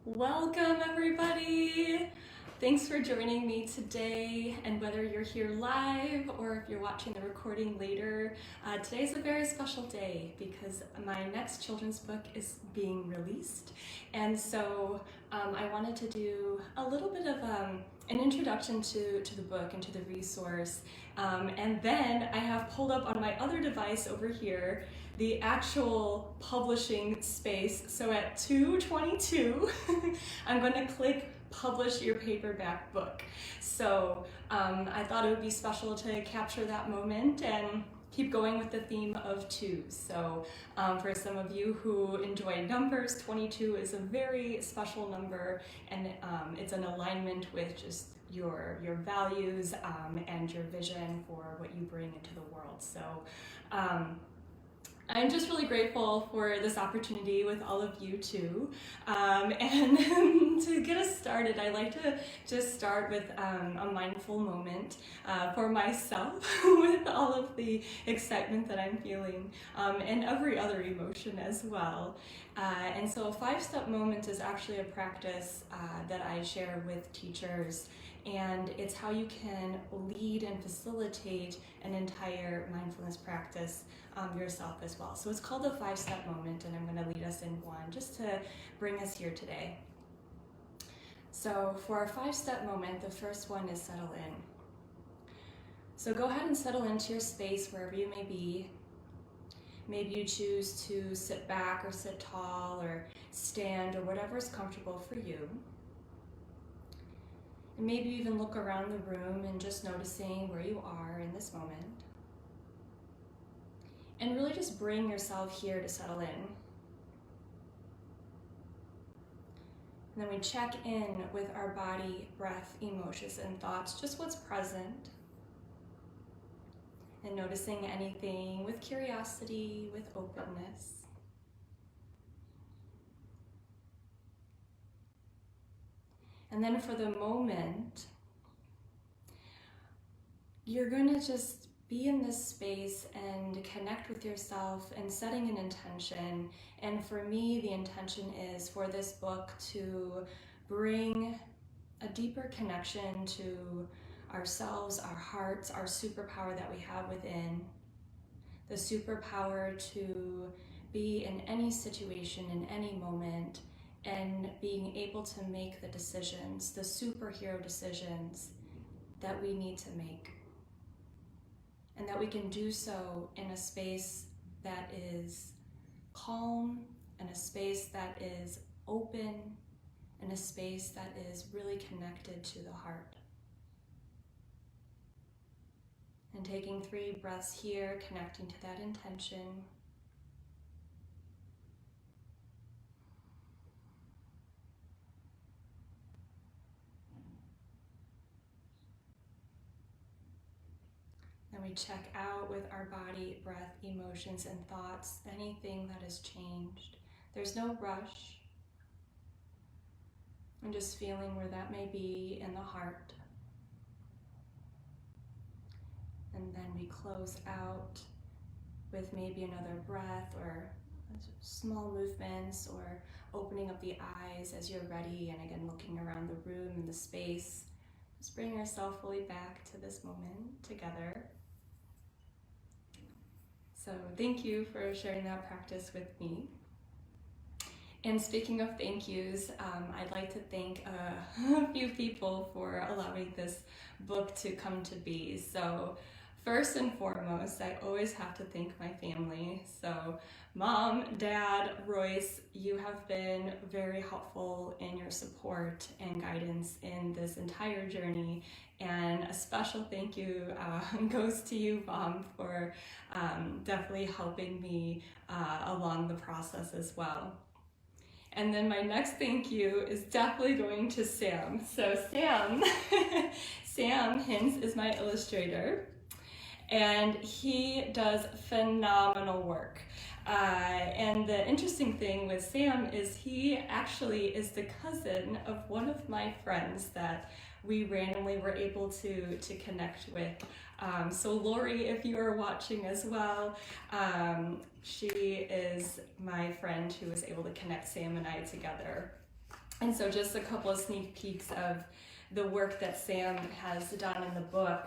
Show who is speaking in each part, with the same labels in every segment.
Speaker 1: Welcome everybody! Thanks for joining me today, and whether you're here live or if you're watching the recording later, today's a very special day because my next children's book is being released, and so I wanted to do a little bit of an introduction to the book and to the resource, and then I have pulled up on my other device over here the actual publishing space. So at 2:22, I'm going to click publish your paperback book. So I thought it would be special to capture that moment and keep going with the theme of two. So for some of you who enjoy numbers, 22 is a very special number, and it's an alignment with just your values and your vision for what you bring into the world. So I'm just really grateful for this opportunity with all of you too. And to get us started, I like to just start with a mindful moment for myself with all of the excitement that I'm feeling and every other emotion as well. And so a 5-step moment is actually a practice that I share with teachers, and it's how you can lead and facilitate an entire mindfulness practice yourself as well. So it's called the 5-step moment, and I'm going to lead us in one just to bring us here today. So for our 5-step moment, the first one is settle in. So go ahead and settle into your space wherever you may be. Maybe you choose to sit back or sit tall or stand or whatever is comfortable for you. And maybe even look around the room and just noticing where you are in this moment. And really just bring yourself here to settle in. And then we check in with our body, breath, emotions, and thoughts, just what's present. And noticing anything with curiosity, with openness. And then for the moment, you're going to just be in this space and connect with yourself and setting an intention. And for me, the intention is for this book to bring a deeper connection to ourselves, our hearts, our superpower that we have within. The superpower to be in any situation, in any moment, and being able to make the decisions, the superhero decisions that we need to make. And that we can do so in a space that is calm, in a space that is open, in a space that is really connected to the heart. And taking 3 breaths here, connecting to that intention. And we check out with our body, breath, emotions, and thoughts, anything that has changed. There's no rush. I'm just feeling where that may be in the heart. And then we close out with maybe another breath or small movements or opening up the eyes as you're ready, and again looking around the room and the space. Just bring yourself fully back to this moment together. So thank you for sharing that practice with me. And speaking of thank yous, I'd like to thank a few people for allowing this book to come to be. So first and foremost, I always have to thank my family. So Mom, Dad, Royce, you have been very helpful in your support and guidance in this entire journey. And a special thank you goes to you, Mom, for definitely helping me along the process as well. And then my next thank you is definitely going to Sam. So Sam, Sam Hintz is my illustrator, and he does phenomenal work. And the interesting thing with Sam is he actually is the cousin of one of my friends that we randomly were able to connect with. So Lori, if you are watching as well, she is my friend who was able to connect Sam and I together. And so just a couple of sneak peeks of the work that Sam has done in the book.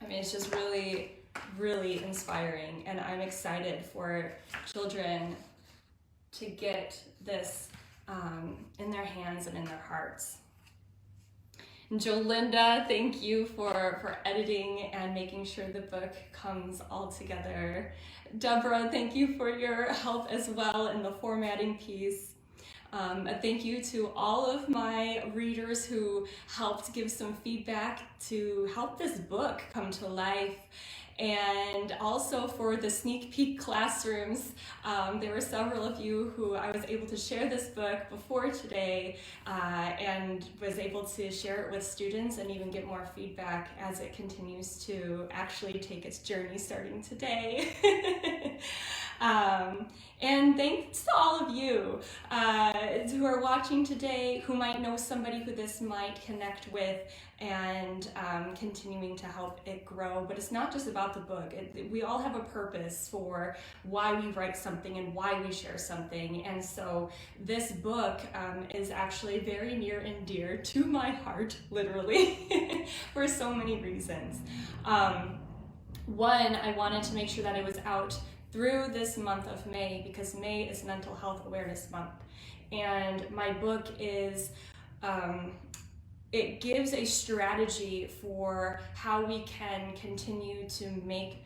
Speaker 1: I mean, it's just really, really inspiring, and I'm excited for children to get this in their hands and in their hearts. And Jolinda, thank you for editing and making sure the book comes all together. Deborah, thank you for your help as well in the formatting piece. A thank you to all of my readers who helped give some feedback to help this book come to life. And also for the sneak peek classrooms. There were several of you who I was able to share this book before today and was able to share it with students and even get more feedback as it continues to actually take its journey starting today. And thanks to all of you who are watching today, who might know somebody who this might connect with, and continuing to help it grow. But it's not just about the book. We all have a purpose for why we write something and why we share something. And so this book is actually very near and dear to my heart, literally, for so many reasons. One, I wanted to make sure that it was out through this month of May, because May is Mental Health Awareness Month. And my book is, it gives a strategy for how we can continue to make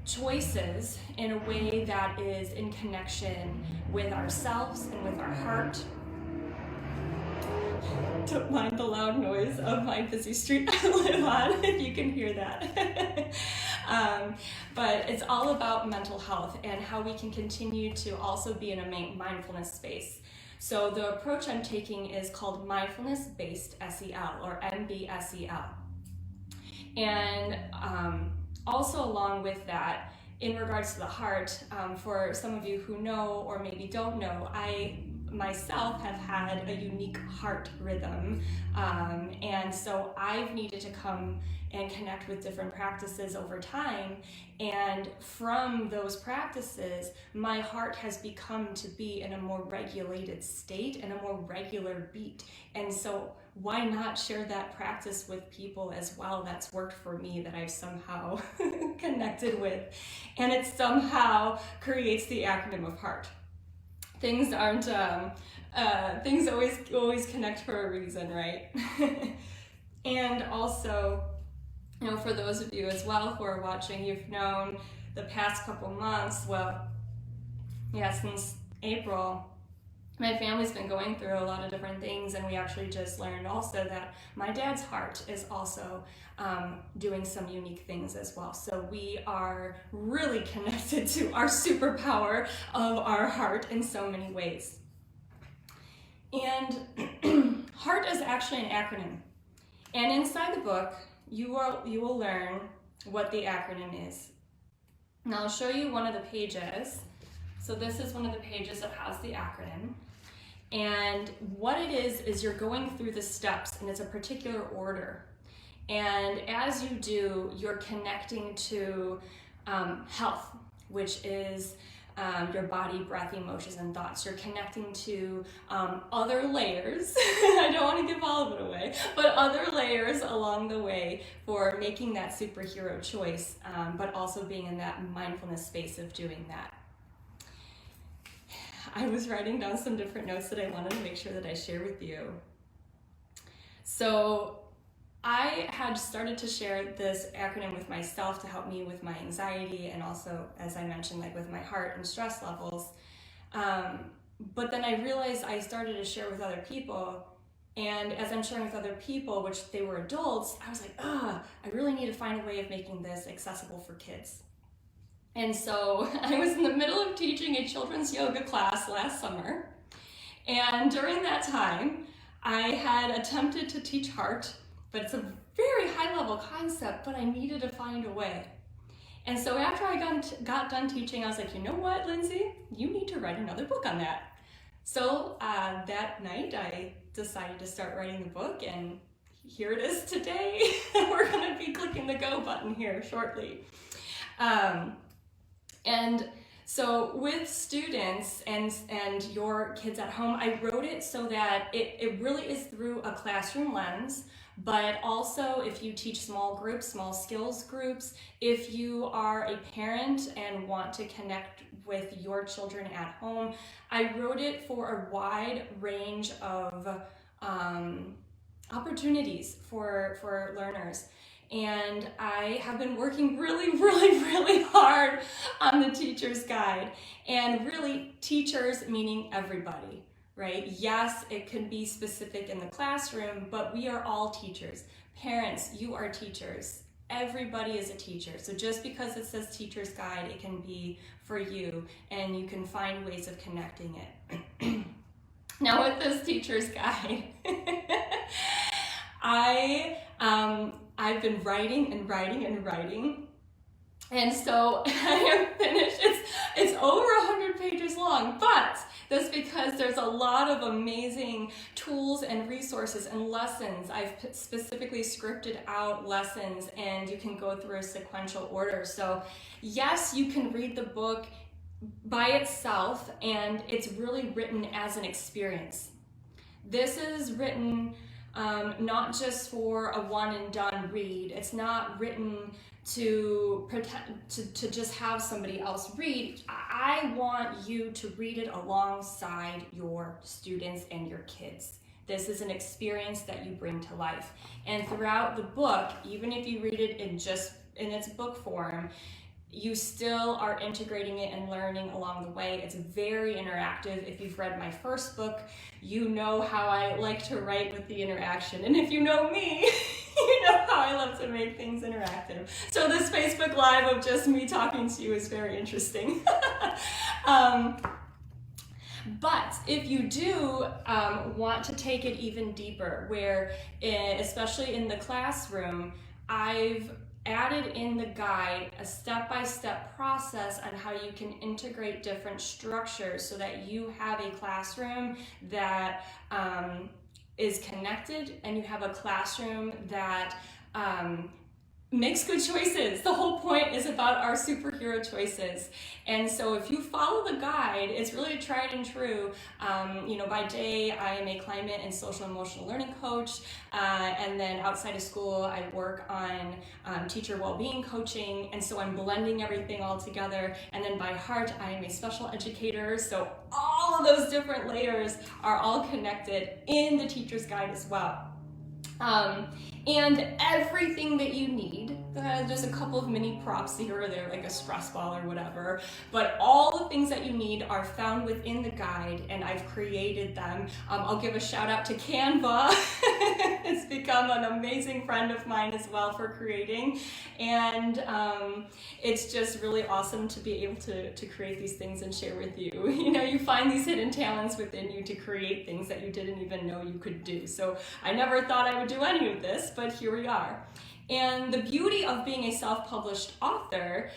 Speaker 1: choices in a way that is in connection with ourselves and with our heart. Don't mind the loud noise of my busy street I live on, if you can hear that. But it's all about mental health and how we can continue to also be in a mindfulness space. So the approach I'm taking is called Mindfulness-Based SEL, or MBSEL. And also along with that, in regards to the heart, for some of you who know or maybe don't know, I myself have had a unique heart rhythm, and so I've needed to come and connect with different practices over time, and from those practices my heart has become to be in a more regulated state and a more regular beat. And so why not share that practice with people as well? That's worked for me, that I've somehow connected with, and it somehow creates the acronym of HEART. Things aren't, things always connect for a reason, right? And also, you know, for those of you as well who are watching, you've known the past couple months, well, yeah, since April, my family's been going through a lot of different things, and we actually just learned also that my dad's heart is also doing some unique things as well. So we are really connected to our superpower of our heart in so many ways. And HEART is actually an acronym. And inside the book, you will learn what the acronym is. Now I'll show you one of the pages. So this is one of the pages that has the acronym. And what it is you're going through the steps, and it's a particular order. And as you do, you're connecting to health, which is your body, breath, emotions, and thoughts. You're connecting to other layers. I don't want to give all of it away, but other layers along the way for making that superhero choice, but also being in that mindfulness space of doing that. I was writing down some different notes that I wanted to make sure that I share with you. So I had started to share this acronym with myself to help me with my anxiety, and also, as I mentioned, like with my heart and stress levels. But then I realized I started to share with other people, and as I'm sharing with other people, which they were adults, I was like, I really need to find a way of making this accessible for kids. And so I was in the middle of teaching a children's yoga class last summer, and during that time, I had attempted to teach heart, but it's a very high-level concept, but I needed to find a way. And so after I got done teaching, I was like, you know what, Lindsay? You need to write another book on that. So that night, I decided to start writing the book, and here it is today. We're going to be clicking the go button here shortly. And So with students and your kids at home, I wrote it so that it really is through a classroom lens, but also if you teach small groups, small skills groups, if you are a parent and want to connect with your children at home, I wrote it for a wide range of opportunities for learners. And I have been working really hard on the teacher's guide. And really, teachers meaning everybody, right? Yes, it could be specific in the classroom, but we are all teachers. Parents, you are teachers. Everybody is a teacher. So just because it says teacher's guide, it can be for you, and you can find ways of connecting it. Now with this teacher's guide, I've been writing, and so I am finished. It's over 100 pages long, but that's because there's a lot of amazing tools and resources and lessons. I've specifically scripted out lessons, and you can go through a sequential order. So yes, you can read the book by itself, and it's really written as an experience. This is written not just for a one and done read. It's not written to just have somebody else read. I want you to read it alongside your students and your kids. This is an experience that you bring to life. And throughout the book, even if you read it in its book form, you still are integrating it and learning along the way. It's very interactive. If you've read my first book, you know how I like to write with the interaction. And if you know me, you know how I love to make things interactive. So this Facebook Live of just me talking to you is very interesting. But if you do want to take it even deeper, where especially in the classroom, I've added in the guide a step-by-step process on how you can integrate different structures so that you have a classroom that is connected, and you have a classroom that makes good choices. The whole point is about our superhero choices. And so if you follow the guide, it's really tried and true. By day, I am a climate and social emotional learning coach. And then outside of school, I work on teacher well-being coaching. And so I'm blending everything all together. And then by heart, I am a special educator. So all of those different layers are all connected in the teacher's guide as well. And everything that you need, there's a couple of mini props here or there, like a stress ball or whatever, but all the things that you need are found within the guide, and I've created them. I'll give a shout out to Canva. It's become an amazing friend of mine as well for creating, and it's just really awesome to be able to create these things and share with you. You find these hidden talents within you to create things that you didn't even know you could do. So I never thought I would do any of this, but here we are. And the beauty of being a self-published author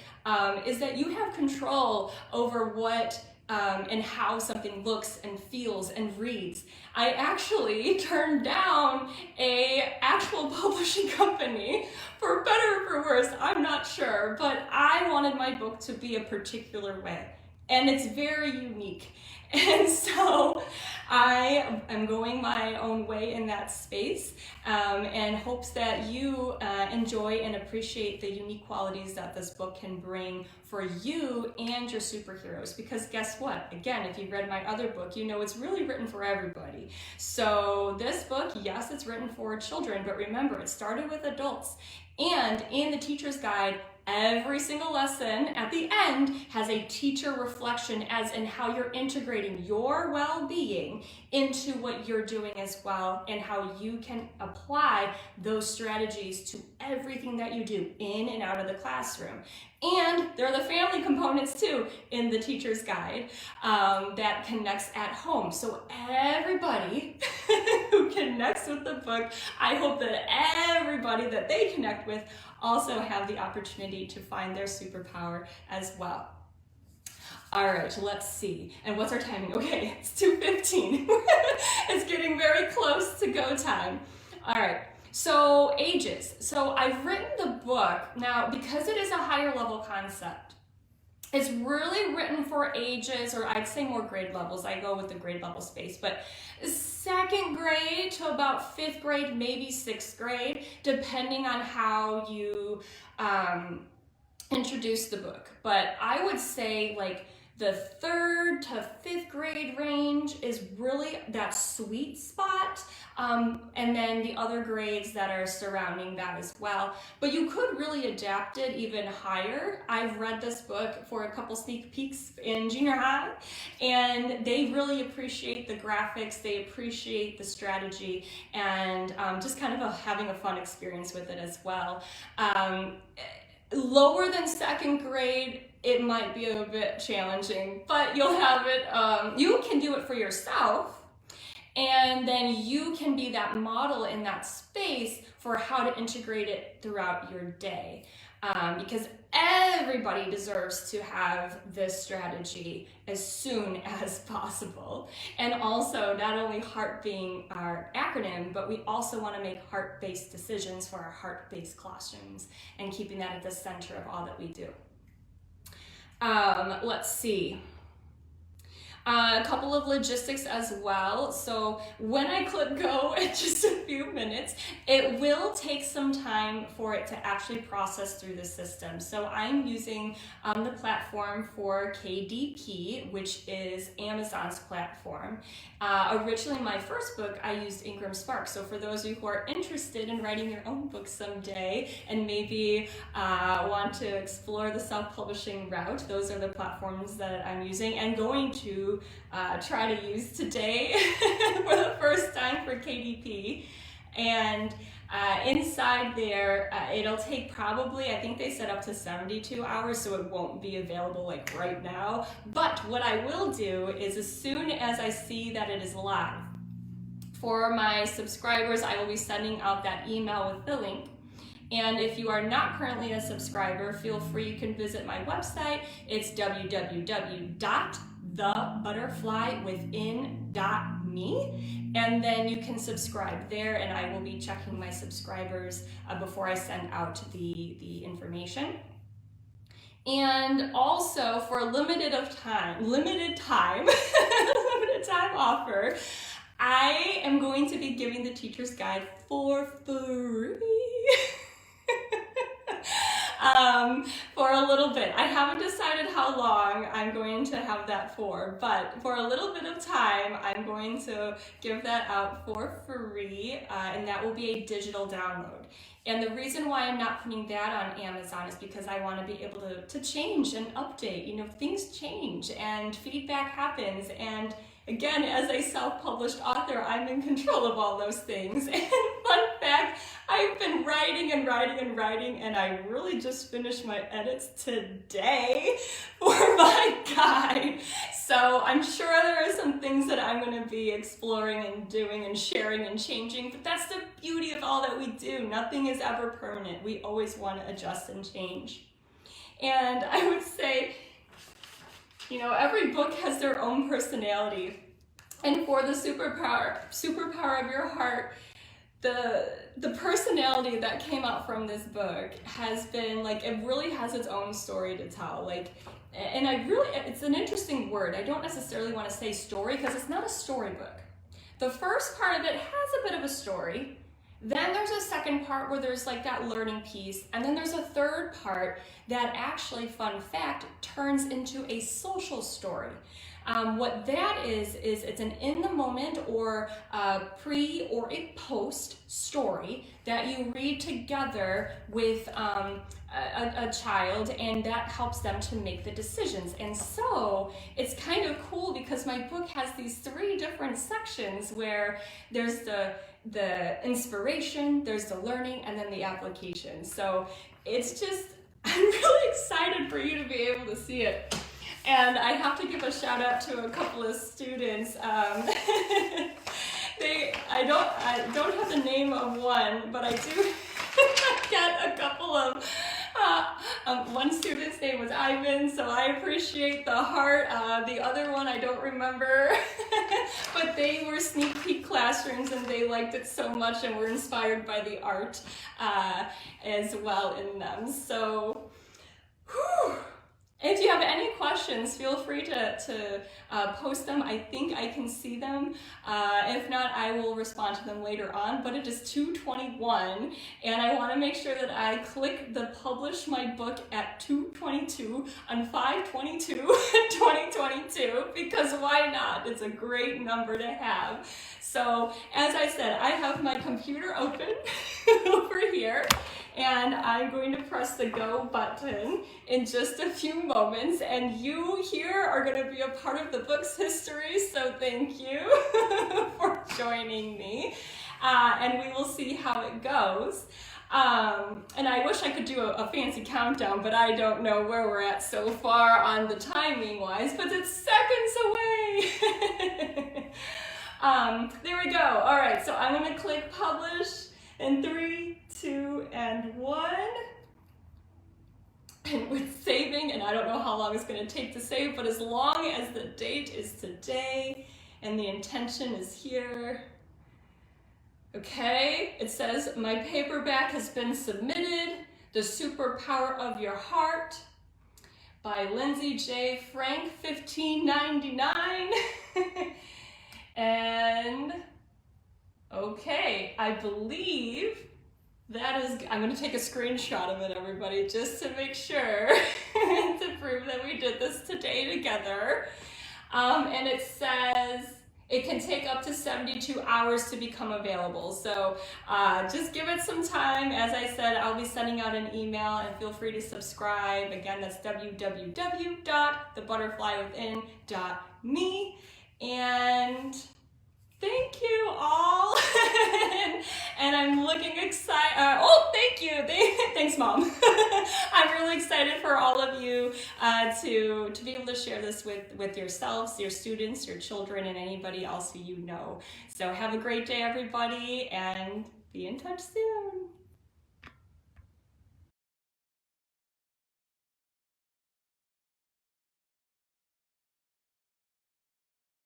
Speaker 1: is that you have control over what and how something looks and feels and reads. I actually turned down a actual publishing company, for better or for worse, I'm not sure, but I wanted my book to be a particular way, and it's very unique. And so I am going my own way in that space, and hopes that you enjoy and appreciate the unique qualities that this book can bring for you and your superheroes. Because guess what? Again, if you've read my other book, you know it's really written for everybody. So this book, yes, it's written for children, but remember, it started with adults. And in the teacher's guide, every single lesson at the end has a teacher reflection, as in how you're integrating your well-being into what you're doing as well, and how you can apply those strategies to everything that you do in and out of the classroom. And there are the family components too in the teacher's guide that connects at home. So everybody who connects with the book, I hope that everybody that they connect with also have the opportunity to find their superpower as well. All right, let's see. And what's our timing? Okay, it's 2:15. It's getting very close to go time. All right. So ages. So I've written the book now because it is a higher level concept. It's really written for ages, or I'd say more grade levels. I go with the grade level space, but 2nd grade to about 5th grade, maybe 6th grade, depending on how you introduce the book. But I would say like the 3rd to 5th grade range is really that sweet spot. And then the other grades that are surrounding that as well. But you could really adapt it even higher. I've read this book for a couple sneak peeks in junior high, and they really appreciate the graphics, they appreciate the strategy, and just kind of having a fun experience with it as well. Lower than 2nd grade, it might be a bit challenging, but you'll have it, you can do it for yourself, and then you can be that model in that space for how to integrate it throughout your day. Because everybody deserves to have this strategy as soon as possible. And also, not only HEART being our acronym, but we also want to make heart-based decisions for our heart-based classrooms and keeping that at the center of all that we do. Let's see. A couple of logistics as well. So when I click go in just a few minutes, it will take some time for it to actually process through the system. So I'm using the platform for KDP, which is Amazon's platform. Originally, my first book, I used Ingram Spark. So for those of you who are interested in writing your own book someday and maybe want to explore the self-publishing route, those are the platforms that I'm using and going to try to use today for the first time for KDP. And inside there, it'll take probably, I think they said up to 72 hours, so it won't be available like right now. But what I will do is as soon as I see that it is live, for my subscribers, I will be sending out that email with the link. And if you are not currently a subscriber, feel free, you can visit my website. It's www.thebutterflywithin.me, and then you can subscribe there, and I will be checking my subscribers before I send out the information. And also for a limited time offer, I am going to be giving the teacher's guide for free. For a little bit. I haven't decided how long I'm going to have that for, but for a little bit of time, I'm going to give that out for free, and that will be a digital download. And the reason why I'm not putting that on Amazon is because I want to be able to change and update. You know, things change and feedback happens, and again, as a self-published author, I'm in control of all those things. And fun fact, I've been writing and writing and writing, and I really just finished my edits today for my guide. So I'm sure there are some things that I'm going to be exploring and doing and sharing and changing, but that's the beauty of all that we do. Nothing is ever permanent. We always want to adjust and change. And I would say, you know, every book has their own personality. And for the superpower of your heart, the personality that came out from this book has been like, it really has its own story to tell. Like, and it's an interesting word. I don't necessarily want to say story because it's not a storybook. The first part of it has a bit of a story. Then there's a second part where there's like that learning piece, and then there's a third part that actually, fun fact, turns into a social story. What that is it's an in the moment or a pre or a post story that you read together with a child, and that helps them to make the decisions. And so it's kind of cool because my book has these 3 different sections where there's the inspiration, there's the learning, and then the application. So it's just, I'm really excited for you to be able to see it. And I have to give a shout out to a couple of students. I don't have the name of one, but I do get a couple of, one student's name was Ivan, so I appreciate the heart. The other one I don't remember, but they were sneak peek classrooms and they liked it so much and were inspired by the art as well in them. So, whew. If you have any questions, feel free to post them. I think I can see them. If not, I will respond to them later on, but it is 2:21, and I want to make sure that I click the publish my book at 2:22 on 5/22/2022, because why not? It's a great number to have. So, as I said, I have my computer open over here, and I'm going to press the go button in just a few moments, and you here are going to be a part of the book's history, so thank you for joining me, and we will see how it goes. And I wish I could do a fancy countdown, but I don't know where we're at so far on the timing wise, but it's seconds away. There we go. All right, so I'm going to click publish in 3, 2, and 1. And with saving, and I don't know how long it's going to take to save, but as long as the date is today and the intention is here. Okay, it says my paperback has been submitted, The Superpower of Your Heart by Lindsay J. Frank, $15.99. And okay, I believe that is, I'm going to take a screenshot of it, everybody, just to make sure, to prove that we did this today together. And it says it can take up to 72 hours to become available. So just give it some time. As I said, I'll be sending out an email, and feel free to subscribe. Again, that's www.thebutterflywithin.me. And thank you all. And I'm looking excited. Oh, thank you. Thanks, Mom. I'm really excited for all of you to be able to share this with yourselves, your students, your children, and anybody else who you know. So have a great day, everybody, and be in touch soon.